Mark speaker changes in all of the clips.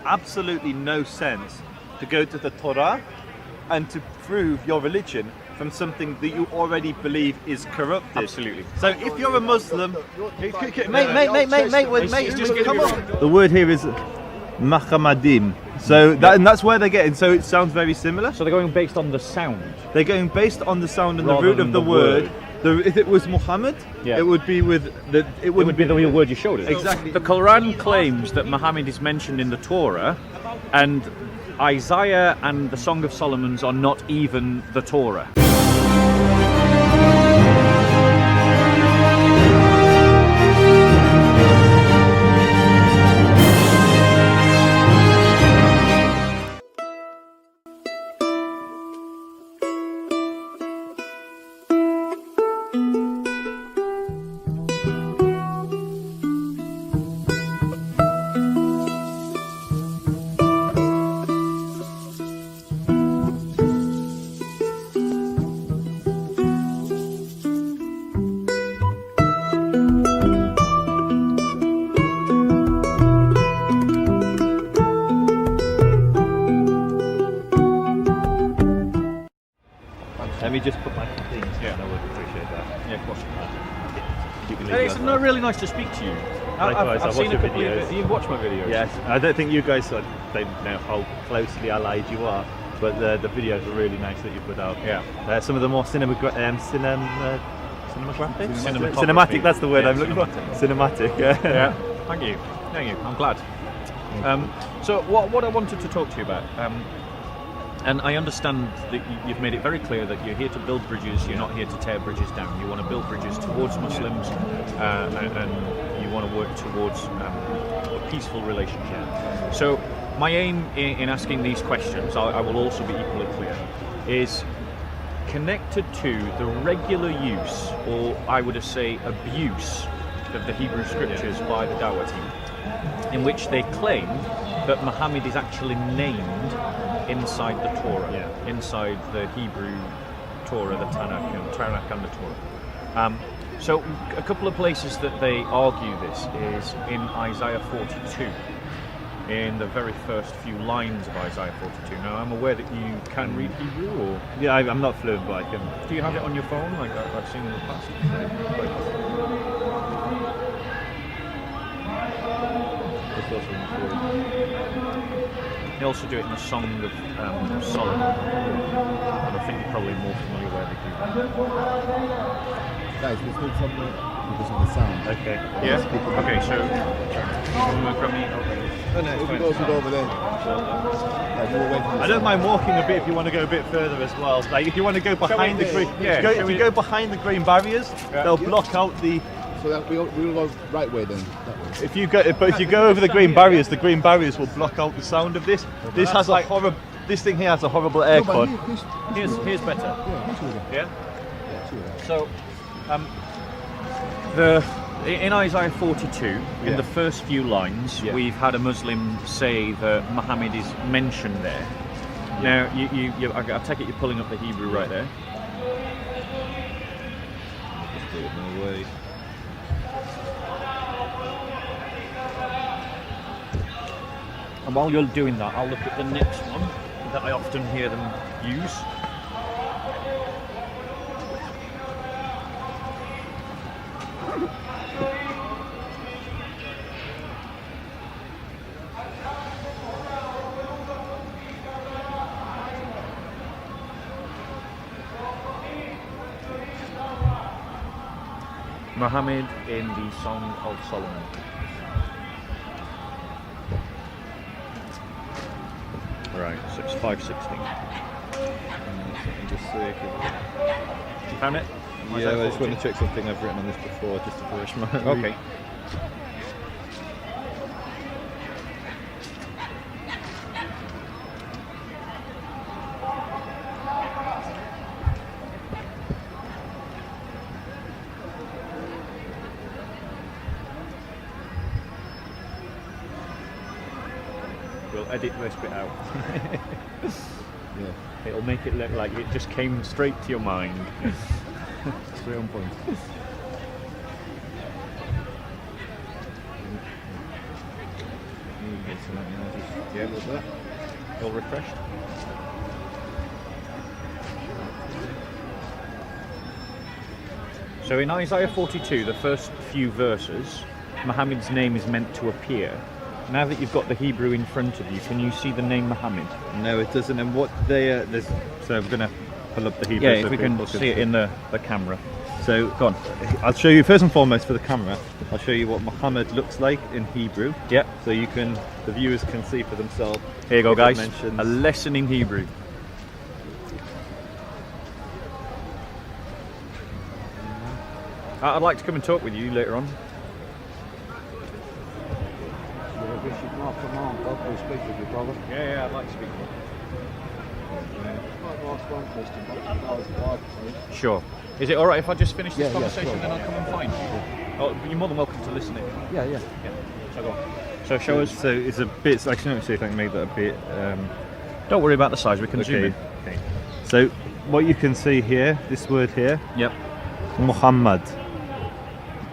Speaker 1: absolutely no sense to go to the Torah and to prove your religion from something that you already believe is corrupted.
Speaker 2: Absolutely.
Speaker 1: So if you're a Muslim, mate, come on. The word here is Mahamadim. So that's where they're getting. So it sounds very similar.
Speaker 2: So they're going based on the sound.
Speaker 1: They're going based on the sound and the
Speaker 2: Rather
Speaker 1: root
Speaker 2: than
Speaker 1: of the
Speaker 2: the
Speaker 1: word. If it was Muhammad, it would be with the. It
Speaker 2: would be the real word you showed us.
Speaker 1: Exactly.
Speaker 2: The Quran claims that Muhammad is mentioned in the Torah, and Isaiah and the Song of Solomon's are not even the Torah.
Speaker 1: Let me just put my things. Yeah, I would appreciate that.
Speaker 2: Yeah, of course.
Speaker 1: You can
Speaker 2: It's really nice to speak to you.
Speaker 1: Likewise,
Speaker 2: I've seen a couple
Speaker 1: videos.
Speaker 2: of you've watched my videos.
Speaker 1: Yes, I don't think you guys don't know how closely allied you are, but the videos are really nice that you put out.
Speaker 2: Yeah.
Speaker 1: Some of the more cinematographic.
Speaker 2: Cinematography.
Speaker 1: That's the word
Speaker 2: Yeah,
Speaker 1: I'm looking for. Cinematic.
Speaker 2: Yeah. Thank you. I'm glad. So what I wanted to talk to you about, and I understand that you've made it very clear that you're here to build bridges. You're not here to tear bridges down. You want to build bridges towards Muslims, and you want to work towards a peaceful relationship. So my aim in asking these questions, I will also be equally clear, is connected to the regular use, or I would say abuse, of the Hebrew scriptures by the Dakwah Team, in which they claim that Muhammad is actually named inside the Torah, inside the Hebrew Torah, the Tanakh and the Torah. So a couple of places that they argue this is in Isaiah 42, in the very first few lines of Isaiah 42. Now I'm aware that you can read Hebrew, or
Speaker 1: I'm not fluent, but I can.
Speaker 2: Do you have it on your phone, like I've seen in the past? They also do it in the Song of Solomon, and I think you're probably more familiar where they do that.
Speaker 3: Guys, let's do something because of the sound.
Speaker 1: Okay.
Speaker 2: Yeah? Okay, so grab me.
Speaker 3: No, if you go over there.
Speaker 1: I don't mind walking a bit if you want to go a bit further as well. Like if you want to go behind the green, if you go behind the green barriers, they'll block out the.
Speaker 3: So that we'll go right way then. That way.
Speaker 1: If you go over the green barriers will block out the sound of this. This has a horrible. This thing here has a horrible air cord.
Speaker 2: Here's better.
Speaker 3: Yeah.
Speaker 2: So, in Isaiah 42, in the first few lines, we've had a Muslim say that Muhammad is mentioned there. Now, I take it you're pulling up the Hebrew right there.
Speaker 1: Just do it no way.
Speaker 2: And while you're doing that, I'll look at the next one that I often hear them use. Muhammad in the Song of Solomon. Right, so it's 516.
Speaker 1: Just see if
Speaker 2: You found it?
Speaker 1: I just want to check something I've written on this before, just to finish my.
Speaker 2: Okay. We'll edit this bit out. It'll make it look like it just came straight to your mind.
Speaker 3: Straight on point. Yeah, what's that?
Speaker 2: All refreshed. So in Isaiah 42, the first few verses, Muhammad's name is meant to appear. Now that you've got the Hebrew in front of you, can you see the name Muhammad?
Speaker 1: No, it doesn't. And what they so I'm going to pull up the Hebrew.
Speaker 2: Yeah, if we can see it in the camera.
Speaker 1: So, go on. I'll show you first and foremost for the camera. I'll show you what Muhammad looks like in Hebrew.
Speaker 2: Yeah.
Speaker 1: So the viewers can see for themselves.
Speaker 2: Here you go, guys. A lesson in Hebrew. I'd like to come and talk with you later on. Yeah, I'd like to speak. Sure. Is it all right if I just finish this conversation and then I'll come and find you? Oh, you're more than welcome to listen in.
Speaker 3: Yeah.
Speaker 2: So go on. So show us.
Speaker 1: So it's a bit. Actually, let me see if I can make that a bit.
Speaker 2: Don't worry about the size. We can zoom in.
Speaker 1: Okay. So what you can see here, this word here.
Speaker 2: Yep.
Speaker 1: Muhammad.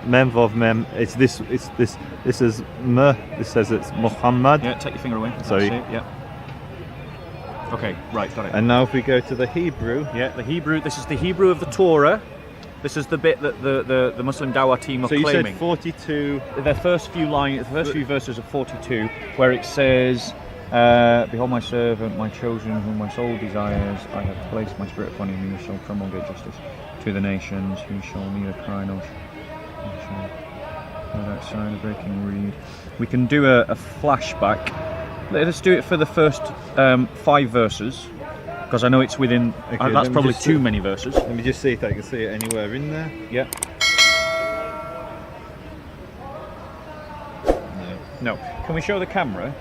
Speaker 1: Mem vav mem. It's this. It's this. This is m. This says it's Muhammad.
Speaker 2: Yeah. Take your finger away.
Speaker 1: Sorry.
Speaker 2: Yeah. Okay. Right. Got it.
Speaker 1: And now if we go to the Hebrew.
Speaker 2: Yeah. The Hebrew. This is the Hebrew of the Torah. This is the bit that the Muslim Dakwah Team are claiming.
Speaker 1: So you said 42.
Speaker 2: The first few verses of 42, where it says, "Behold my servant, my chosen, whom my soul desires. I have placed my spirit upon him. He shall promulgate justice to the nations. He shall neither cry nor outside a breaking reed." We can do a flashback. Let's do it for the first 5 verses, because I know it's within. That's probably too many verses.
Speaker 1: Let me just see if I can see it anywhere in there.
Speaker 2: Yeah. No. Can we show the camera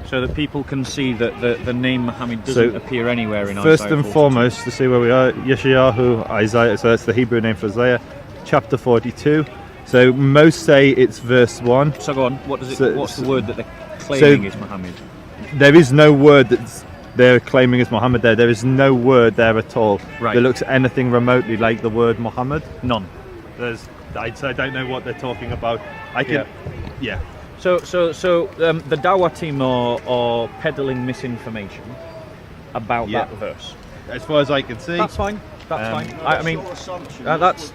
Speaker 2: so that people can see that the name Muhammad doesn't appear anywhere in Isaiah?
Speaker 1: First and foremost, to see where we are, Yeshayahu, Isaiah. So that's the Hebrew name for Isaiah, chapter 42. So most say it's verse 1.
Speaker 2: So go on. What's the word that they're claiming is Muhammad?
Speaker 1: There is no word that's they're claiming is Muhammad there. There is no word there at all that looks anything remotely like the word Muhammad.
Speaker 2: None.
Speaker 1: I don't know what they're talking about. Yeah.
Speaker 2: So the Dakwah Team are peddling misinformation about that verse.
Speaker 1: As far as I can see.
Speaker 2: That's fine. That's fine. I mean, that's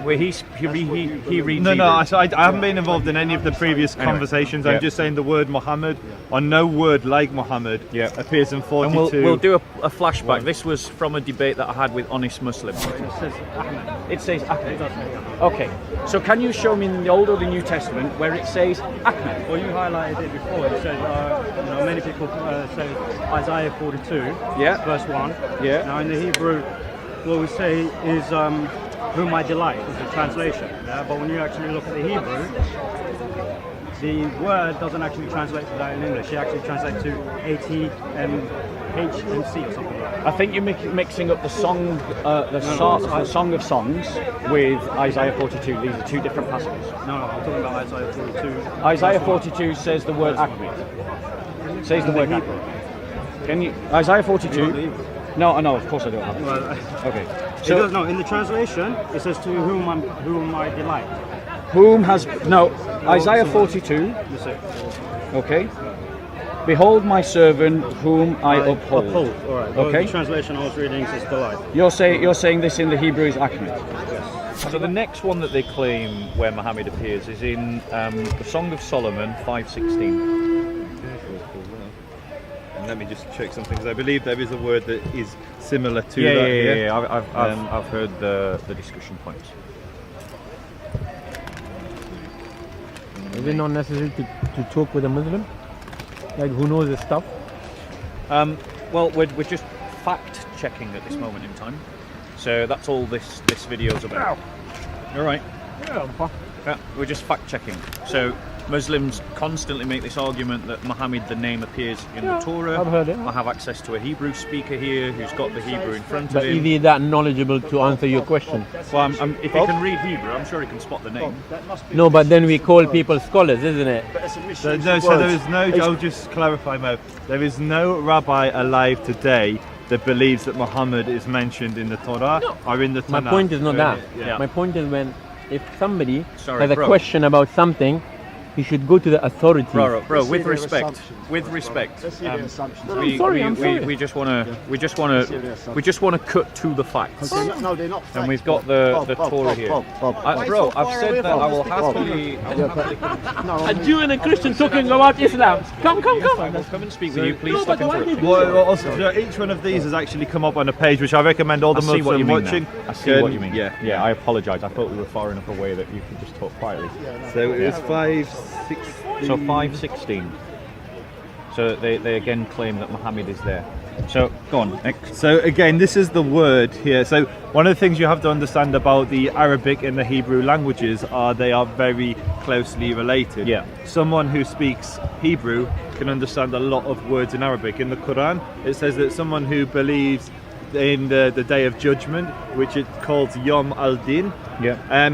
Speaker 2: where he reads.
Speaker 1: No, I haven't been involved in any of the previous conversations. I'm just saying the word Muhammad, or no word like Muhammad, appears in 42.
Speaker 2: And we'll do a flashback. This was from a debate that I had with honest Muslims. It says Ahmed. Okay. So can you show me in the Old or the New Testament where it says Ahmed?
Speaker 4: Well, you highlighted it before. It says, many people say Isaiah 42, verse 1.
Speaker 2: Yeah.
Speaker 4: Now in the Hebrew, what we say is whom I delight is the translation. Yeah? But when you actually look at the Hebrew, the word doesn't actually translate to that in English. It actually translates to A-T-M-H-M-C or something like that.
Speaker 2: I think you're mixing up the song, the Song of Songs with Isaiah 42. These are two different passages.
Speaker 4: No, I'm talking about Isaiah 42.
Speaker 2: Isaiah 42 says the word Ahmed. Says the word Ahmed. Can you? Isaiah 42. No, of course I don't have it.
Speaker 4: Well,
Speaker 2: okay.
Speaker 4: So in the translation, it says to whom I delight.
Speaker 2: Isaiah 42. Okay. Behold my servant whom I uphold.
Speaker 4: All right. Well,
Speaker 2: okay.
Speaker 4: The translation I was reading says delight.
Speaker 2: You're saying this in the Hebrew is Ahmed. Yes. So the next one that they claim where Muhammad appears is in the Song of Solomon 5:16.
Speaker 1: Let me just check something, because I believe there is a word that is similar to that.
Speaker 2: Yeah. I've heard the discussion points.
Speaker 5: Is it not necessary to talk with a Muslim, like who knows the stuff?
Speaker 2: Well, we're just fact checking at this moment in time, so that's all this video's about. All right. Yeah, we're just fact checking. So Muslims constantly make this argument that Muhammad, the name, appears in the Torah.
Speaker 5: I've heard it.
Speaker 2: I have access to a Hebrew speaker here who's got the Hebrew in front of
Speaker 5: But
Speaker 2: him.
Speaker 5: is he that knowledgeable to answer your question?
Speaker 2: Well, if he can read Hebrew, I'm sure he can spot the name.
Speaker 5: No, but then we call people scholars, isn't it?
Speaker 1: So there is no. I'll just clarify, Mo. There is no rabbi alive today that believes that Muhammad is mentioned in the Torah or in the Tanakh.
Speaker 5: My point is not that.
Speaker 1: Yeah.
Speaker 5: My point is if somebody
Speaker 2: Sorry,
Speaker 5: has a
Speaker 2: bro.
Speaker 5: question about something, he should go to the authorities.
Speaker 2: Bro, with respect,
Speaker 5: I'm
Speaker 2: we
Speaker 5: sorry.
Speaker 2: just want to cut to the facts.
Speaker 3: No, they're not.
Speaker 2: And we've got the Torah here. Bro, I've said that I will happily.
Speaker 5: A Jew and a Christian talking about Islam. Come.
Speaker 2: I will come and speak with you. Please stop interrupting.
Speaker 1: Well, also, each one of these has actually come up on a page which I recommend all the
Speaker 2: I see what you
Speaker 1: Muslim
Speaker 2: mean
Speaker 1: watching.
Speaker 2: now. I see what you mean.
Speaker 1: Yeah.
Speaker 2: I apologise. I thought we were far enough away that you could just talk quietly.
Speaker 1: So it's 5:16.
Speaker 2: So 5:16. So they again claim that Muhammad is there. So go on.
Speaker 1: So again, this is the word here. So one of the things you have to understand about the Arabic and the Hebrew languages are they are very closely related.
Speaker 2: Yeah.
Speaker 1: Someone who speaks Hebrew can understand a lot of words in Arabic. In the Quran, it says that someone who believes in the Day of Judgment, which it calls Yom Al-Din,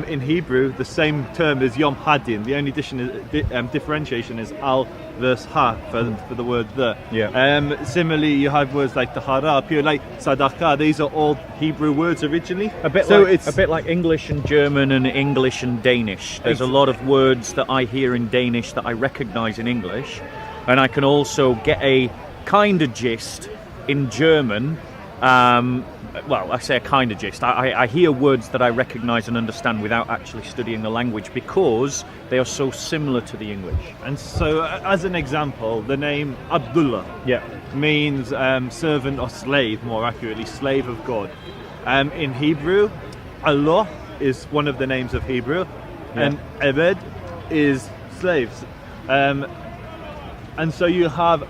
Speaker 1: in Hebrew, the same term is Yom Hadin. The only differentiation is Al versus Ha for the word the. Similarly, you have words like Tahara, pure like Sadaqah. These are all Hebrew words originally.
Speaker 2: A bit like English and German and English and Danish. There's a lot of words that I hear in Danish that I recognise in English, and I can also get a kind of gist in German. Well, I say a kind of gist. I hear words that I recognise and understand without actually studying the language because they are so similar to the English.
Speaker 1: And so, as an example, the name Abdullah means servant or slave, more accurately, slave of God. In Hebrew, Allah is one of the names of Hebrew, and Ebed is slaves. And so you have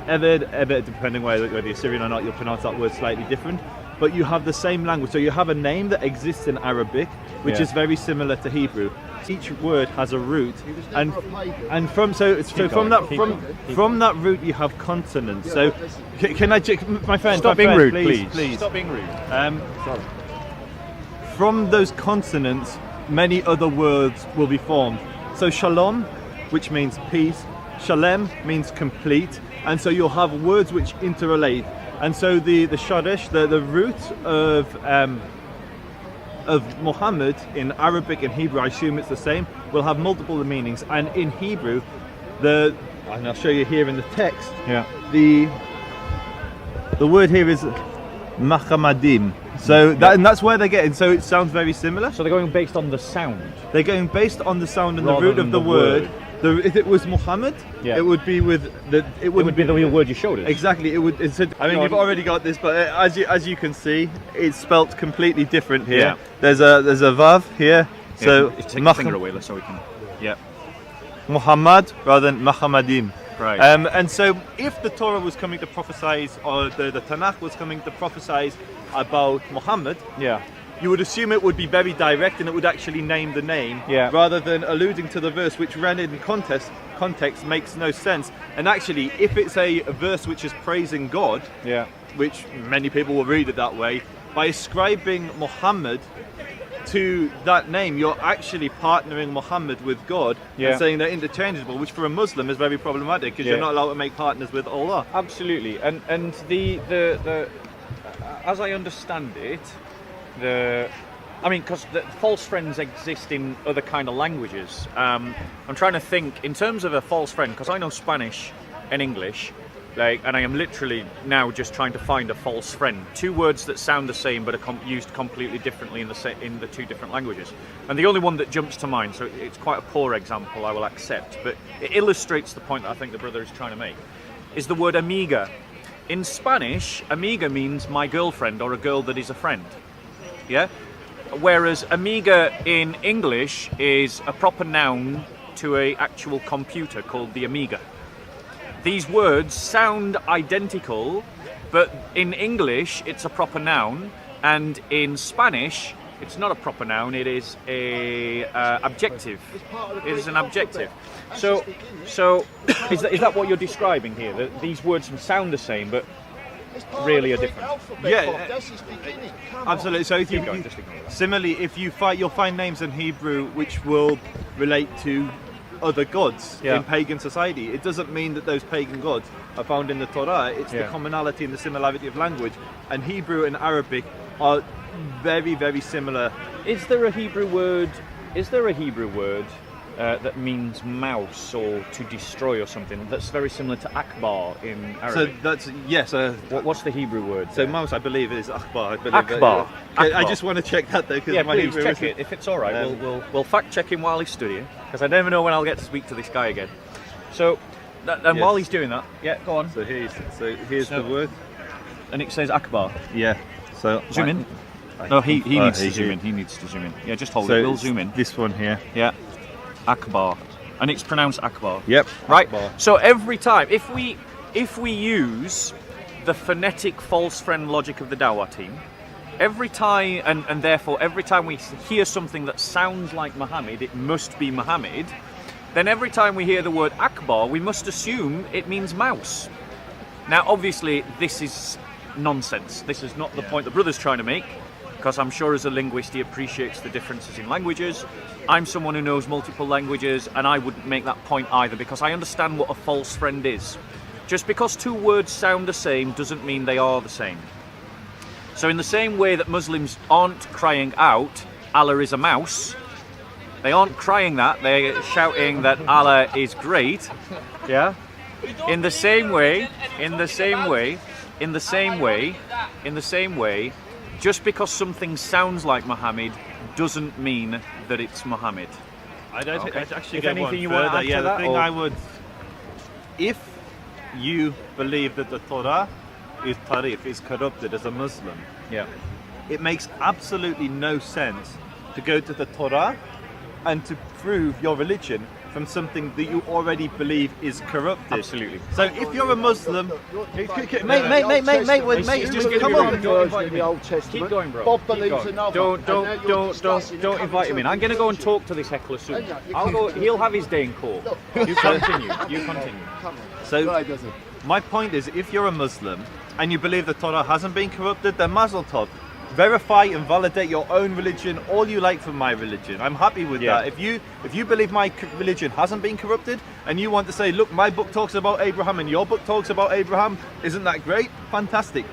Speaker 1: Ebed, depending whether you're Syrian or not, you'll pronounce that word slightly different. But you have the same language. So you have a name that exists in Arabic, which is very similar to Hebrew. Each word has a root, and from that root you have consonants. So can I, my friend,
Speaker 2: Stop being rude,
Speaker 1: please.
Speaker 2: Stop being rude.
Speaker 1: From those consonants, many other words will be formed. So shalom, which means peace. Shalem means complete. And so you'll have words which interrelate, and so the shadish, the root of Muhammad in Arabic and Hebrew, I assume it's the same, will have multiple meanings. And in Hebrew, and I'll show you here in the text, the word here is Mahamadim. So and that's where they're getting. So it sounds very similar.
Speaker 2: So they're going based on the sound.
Speaker 1: They're going based on the sound and
Speaker 2: rather
Speaker 1: the root of the word. If it was Muhammad, it would be with the. It would be
Speaker 2: the word you showed us.
Speaker 1: Exactly. It would. I mean, you've already got this, but as you can see, it's spelt completely different here.
Speaker 2: Yeah.
Speaker 1: There's a vav here. So
Speaker 2: take the finger away, so we can. Yeah.
Speaker 1: Muhammad rather than Mahamadim.
Speaker 2: Right.
Speaker 1: And so, if the Torah was coming to prophesize, or the Tanakh was coming to prophesize about Muhammad, you would assume it would be very direct and it would actually name the name, rather than alluding to the verse, which read in context makes no sense. And actually, if it's a verse which is praising God, which many people will read it that way, by ascribing Muhammad to that name, you're actually partnering Muhammad with God and saying they're interchangeable, which for a Muslim is very problematic because you're not allowed to make partners with Allah.
Speaker 2: Absolutely, and the as I understand it, because the false friends exist in other kind of languages. I'm trying to think in terms of a false friend, because I know Spanish and English. And I am literally now just trying to find a false friend. Two words that sound the same but are used completely differently in the two different languages. And the only one that jumps to mind, so it's quite a poor example, I will accept, but it illustrates the point that I think the brother is trying to make, is the word amiga. In Spanish, amiga means my girlfriend or a girl that is a friend. Whereas amiga in English is a proper noun to an actual computer called the Amiga. These words sound identical, but in English it's a proper noun, and in Spanish it's not a proper noun, it is a adjective. It is an adjective. So is that what you're describing here? That these words sound the same, but really are different?
Speaker 1: Absolutely. So if similarly, you'll find names in Hebrew which will relate to other gods in pagan society. It doesn't mean that those pagan gods are found in the Torah. It's the commonality and the similarity of language. And Hebrew and Arabic are very, very similar.
Speaker 2: Is there a Hebrew word that means mouse or to destroy or something. That's very similar to akbar in Arabic.
Speaker 1: So that's yes.
Speaker 2: What's the Hebrew word?
Speaker 1: So mouse, I believe, is akbar.
Speaker 2: Akbar.
Speaker 1: I just want to check that though, because my
Speaker 2: please
Speaker 1: Hebrew
Speaker 2: check
Speaker 1: isn't-
Speaker 2: it. If it's all right, we'll fact check him while he's studying, because I never know when I'll get to speak to this guy again. So, and while he's doing that, go on.
Speaker 1: So here's the word,
Speaker 2: and it says akbar.
Speaker 1: Yeah. So
Speaker 2: Zoom in. No, he needs to zoom in. He needs to zoom in. Yeah, just hold it. We'll zoom in.
Speaker 1: This one here.
Speaker 2: Yeah, akbar, and it's pronounced akbar.
Speaker 1: Yep.
Speaker 2: Right.
Speaker 1: Akbar.
Speaker 2: So every time, if we use the phonetic false friend logic of the Dakwah Team, every time, and therefore every time we hear something that sounds like Muhammad, it must be Muhammad. Then every time we hear the word akbar, we must assume it means mouse. Now, obviously, this is nonsense. This is not the point the brother's trying to make, because I'm sure as a linguist he appreciates the differences in languages. I'm someone who knows multiple languages, and I wouldn't make that point either, because I understand what a false friend is. Just because two words sound the same doesn't mean they are the same. So in the same way that Muslims aren't crying out, Allah is a mouse, they aren't crying that, they're shouting that Allah is great. Yeah? In the same way, just because something sounds like Muhammad doesn't mean that it's Muhammad.
Speaker 1: I don't think I'd actually
Speaker 2: If
Speaker 1: go
Speaker 2: anything
Speaker 1: one
Speaker 2: you want to
Speaker 1: further.
Speaker 2: add to
Speaker 1: Yeah,
Speaker 2: that,
Speaker 1: the thing
Speaker 2: or-
Speaker 1: I would, if you believe that the Torah is tarif, is corrupted as a Muslim,
Speaker 2: Yeah.
Speaker 1: it makes absolutely no sense to go to the Torah and to prove your religion from something that you already believe is corrupted.
Speaker 2: Absolutely.
Speaker 1: So if you're a Muslim, mate,
Speaker 2: just
Speaker 1: come on.
Speaker 3: The Old Testament.
Speaker 2: Keep going, bro.
Speaker 3: Bob
Speaker 2: Keep
Speaker 3: believes
Speaker 2: going.
Speaker 3: another.
Speaker 2: Don't invite him in. I'm going to go and talk to this heckler soon. I'll go. He'll have his day in court. You continue. You continue.
Speaker 1: So
Speaker 3: No, it doesn't.
Speaker 1: my point is, if you're a Muslim and you believe the Torah hasn't been corrupted, then Mazel Tov. Verify and validate your own religion all you like from my religion. I'm happy with
Speaker 2: Yeah.
Speaker 1: that. If you believe my religion hasn't been corrupted and you want to say, look, my book talks about Abraham and your book talks about Abraham, isn't that great? Fantastic.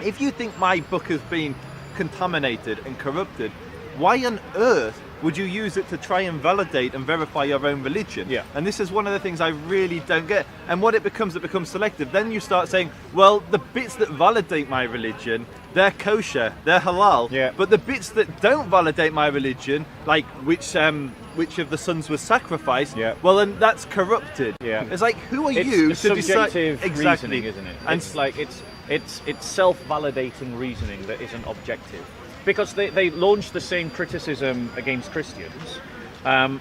Speaker 1: If you think my book has been contaminated and corrupted, why on earth would you use it to try and validate and verify your own religion?
Speaker 2: Yeah.
Speaker 1: And this is one of the things I really don't get. And what it becomes selective. Then you start saying, well, the bits that validate my religion, they're kosher, they're halal.
Speaker 2: Yeah.
Speaker 1: But the bits that don't validate my religion, like which of the sons was sacrificed,
Speaker 2: Yeah.
Speaker 1: well, then that's corrupted.
Speaker 2: Yeah.
Speaker 1: It's like, who are
Speaker 2: It's
Speaker 1: you
Speaker 2: a
Speaker 1: to decide?
Speaker 2: subjective
Speaker 1: Exactly.
Speaker 2: reasoning, isn't it?
Speaker 1: And
Speaker 2: It's like it's self-validating reasoning that isn't objective, because they launch the same criticism against Christians, and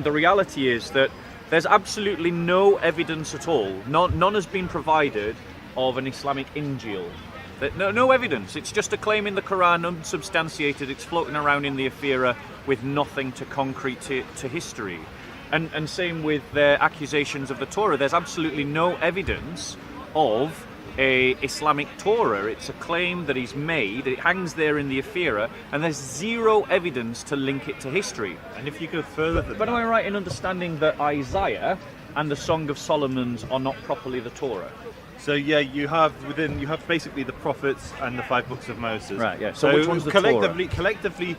Speaker 2: the reality is that there's absolutely no evidence at all. None has been provided of an Islamic Injil. No evidence. It's just a claim in the Quran, unsubstantiated. It's floating around in the Ephira with nothing to concrete to history. And same with their accusations of the Torah. There's absolutely no evidence of a Islamic Torah. It's a claim that he's made. It hangs there in the Ephira, and there's zero evidence to link it to history.
Speaker 1: And if you go further than
Speaker 2: But am I right in understanding that Isaiah and the Song of Solomon's are not properly the Torah?
Speaker 1: So yeah, you have basically the prophets and the 5 books of Moses.
Speaker 2: Right, yeah. So which one's the
Speaker 1: collectively,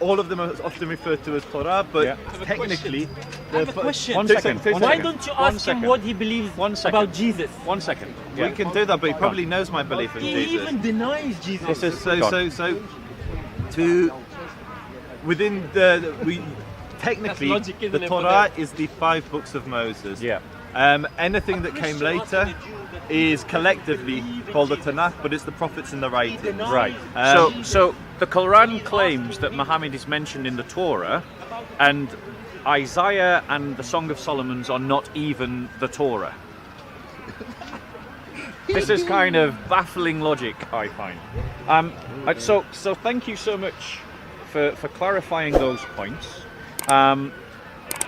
Speaker 1: all of them are often referred to as Torah, but
Speaker 2: Yeah.
Speaker 1: technically,
Speaker 6: I have a question.
Speaker 2: One second.
Speaker 6: Why don't you ask him what he believes about Jesus?
Speaker 2: 1 second.
Speaker 1: we can do that. But he probably knows my belief in
Speaker 6: He
Speaker 1: Jesus.
Speaker 6: even denies Jesus.
Speaker 1: Within technically
Speaker 6: That's logic, isn't
Speaker 1: the
Speaker 6: it,
Speaker 1: Torah
Speaker 6: but
Speaker 1: is the 5 books of Moses.
Speaker 2: Yeah.
Speaker 1: Anything that came later is collectively called the Tanakh, but it's the prophets and the writings.
Speaker 2: Right. So the Quran claims that Muhammad is mentioned in the Torah, and Isaiah and the Song of Solomon's are not even the Torah. This is kind of baffling logic, I find. So thank you so much for clarifying those points.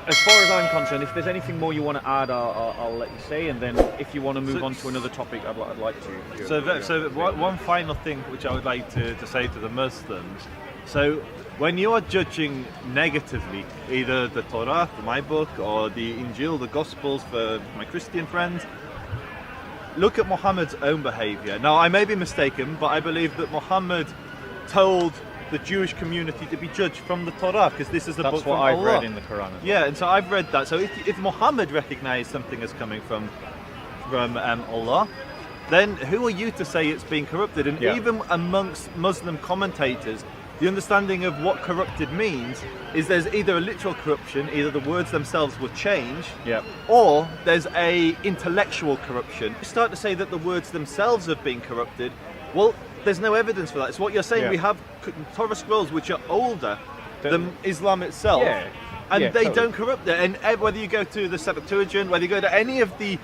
Speaker 2: As far as I'm concerned, if there's anything more you want to add, I'll let you say, and then if you want to move on to another topic, I'd like to.
Speaker 1: So one final thing which I would like to say to the Muslims. So when you are judging negatively either the Torah for my book or the Injil, the Gospels for my Christian friends, look at Muhammad's own behaviour. Now I may be mistaken, but I believe that Muhammad told the Jewish community to be judged from the Torah, because this is the book
Speaker 2: That's
Speaker 1: from
Speaker 2: what I've
Speaker 1: Allah.
Speaker 2: read in the Quran.
Speaker 1: Yeah, and so I've read that. So if Muhammad recognized something as coming from Allah, then who are you to say it's being corrupted? And even amongst Muslim commentators, the understanding of what corrupted means is there's either a literal corruption, either the words themselves were changed, or there's a intellectual corruption. You start to say that the words themselves have been corrupted, well, there's no evidence for that. It's what you're saying. We have Torah scrolls which are older than Islam itself. And they don't corrupt it. And whether you go to the Septuagint, whether you go to any of the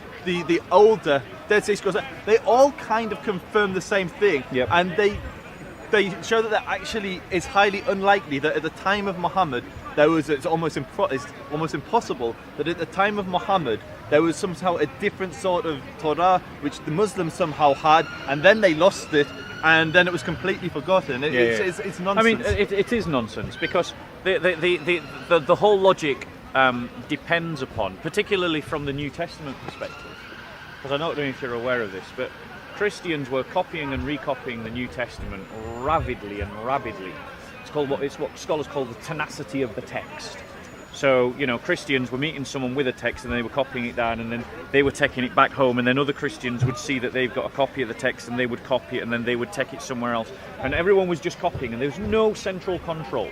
Speaker 1: older Dead Sea Scrolls, they all kind of confirm the same thing. And they show that actually it's highly unlikely that at the time of Muhammad it's almost impossible that at the time of Muhammad there was somehow a different sort of Torah which the Muslims somehow had, and then they lost it, and then it was completely forgotten. It's nonsense.
Speaker 2: I mean, it is nonsense, because the whole logic depends upon, particularly from the New Testament perspective, because I don't know if you're aware of this, but Christians were copying and recopying the New Testament rapidly. It's what scholars call the tenacity of the text. So, Christians were meeting someone with a text and they were copying it down, and then they were taking it back home, and then other Christians would see that they've got a copy of the text and they would copy it, and then they would take it somewhere else. And everyone was just copying, and there was no central control.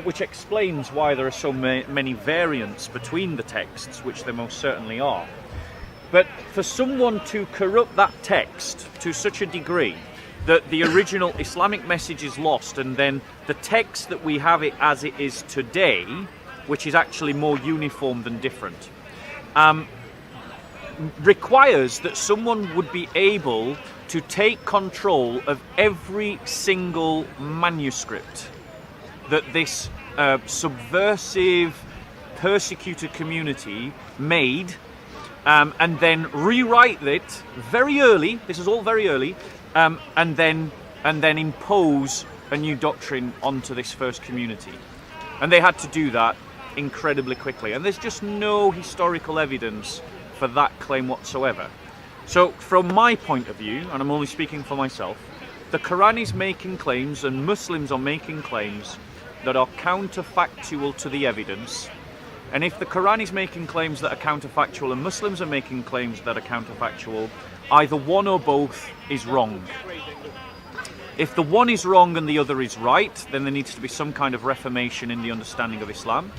Speaker 2: Which explains why there are so many variants between the texts, which there most certainly are. But for someone to corrupt that text to such a degree that the original Islamic message is lost, and then the text that we have it as it is today, which is actually more uniform than different, requires that someone would be able to take control of every single manuscript that this subversive, persecuted community made, and then rewrite it very early. This is all very early, and then impose a new doctrine onto this first community. And they had to do that incredibly quickly. And there's just no historical evidence for that claim whatsoever. So from my point of view, and I'm only speaking for myself, the Quran is making claims, and Muslims are making claims that are counterfactual to the evidence. And if the Quran is making claims that are counterfactual and Muslims are making claims that are counterfactual, either one or both is wrong. If the one is wrong and the other is right, then there needs to be some kind of reformation in the understanding of Islam.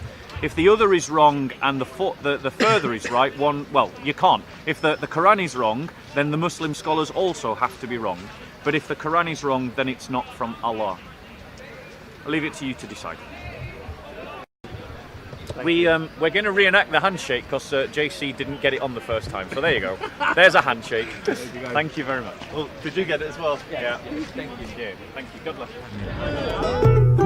Speaker 2: If the other is wrong and the further is right, you can't. If the Quran is wrong, then the Muslim scholars also have to be wrong. But if the Quran is wrong, then it's not from Allah. I'll leave it to you to decide. We're going to reenact the handshake because JC didn't get it on the first time. So there you go. There's a handshake. Thank you very much.
Speaker 1: Well, did you get it as well?
Speaker 2: Yeah. Thank you. Yeah. Thank you. God bless you.